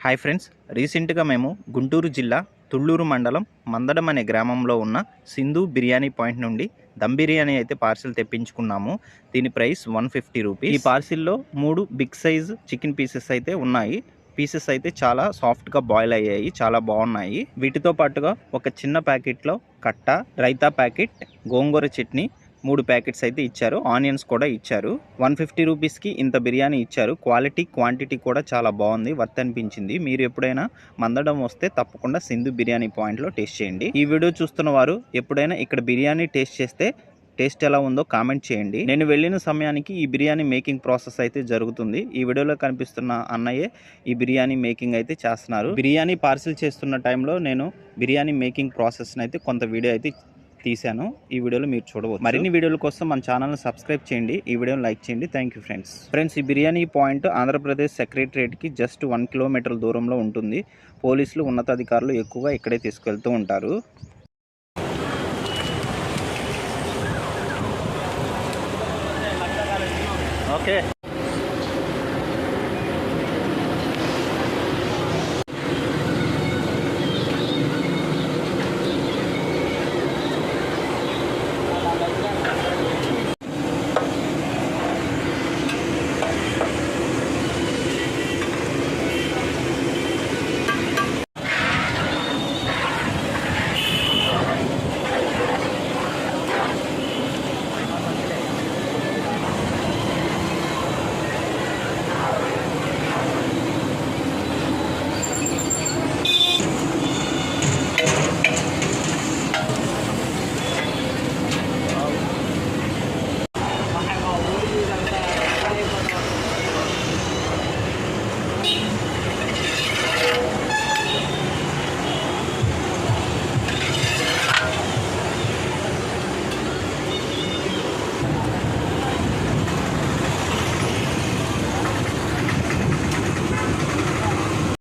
Hi friends, రీసెంట్గా మేము గుంటూరు జిల్లా తుళ్ళూరు మండలం మందడం అనే గ్రామంలో ఉన్న సింధు బిర్యానీ పాయింట్ నుండి దమ్ బిర్యానీ అయితే పార్సిల్ తెప్పించుకున్నాము. దీని ప్రైస్ 150 రూపీస్. ఈ పార్సిల్లో 3 బిగ్ సైజ్ చికెన్ పీసెస్ అయితే ఉన్నాయి. పీసెస్ అయితే చాలా సాఫ్ట్గా బాయిల్ అయ్యాయి, చాలా బాగున్నాయి. వీటితో పాటుగా ఒక చిన్న ప్యాకెట్లో కట్ట, రైతా ప్యాకెట్, గోంగూర చట్నీ 3 ప్యాకెట్స్ అయితే ఇచ్చారు. ఆనియన్స్ కూడా ఇచ్చారు. 150 రూపీస్కి ఇంత బిర్యానీ ఇచ్చారు. క్వాలిటీ క్వాంటిటీ కూడా చాలా బాగుంది, వర్త్ అనిపించింది. మీరు ఎప్పుడైనా మందడం వస్తే తప్పకుండా సింధు బిర్యానీ పాయింట్లో టేస్ట్ చేయండి. ఈ వీడియో చూస్తున్న వారు ఎప్పుడైనా ఇక్కడ బిర్యానీ టేస్ట్ చేస్తే టేస్ట్ ఎలా ఉందో కామెంట్ చేయండి. నేను వెళ్ళిన సమయానికి ఈ బిర్యానీ మేకింగ్ ప్రాసెస్ అయితే జరుగుతుంది. ఈ వీడియోలో కనిపిస్తున్న అన్నయ్యే ఈ బిర్యానీ మేకింగ్ అయితే చేస్తున్నారు. బిర్యానీ పార్సిల్ చేస్తున్న టైంలో నేను బిర్యానీ మేకింగ్ ప్రాసెస్ అయితే కొంత వీడియో అయితే తీశాను. ఈ వీడియోలో మీరు చూడవచ్చు. మరిన్ని వీడియోల కోసం మన ఛానల్ని సబ్స్క్రైబ్ చేయండి, ఈ వీడియోని లైక్ చేయండి. Thank you friends. ఈ బిర్యానీ పాయింట్ ఆంధ్రప్రదేశ్ సెక్రటరియట్కి జస్ట్ 1 కిలోమీటర్ దూరంలో ఉంటుంది. పోలీసులు, ఉన్నతాధికారులు ఎక్కువగా ఇక్కడే తీసుకెళ్తూ ఉంటారు. ఓకే.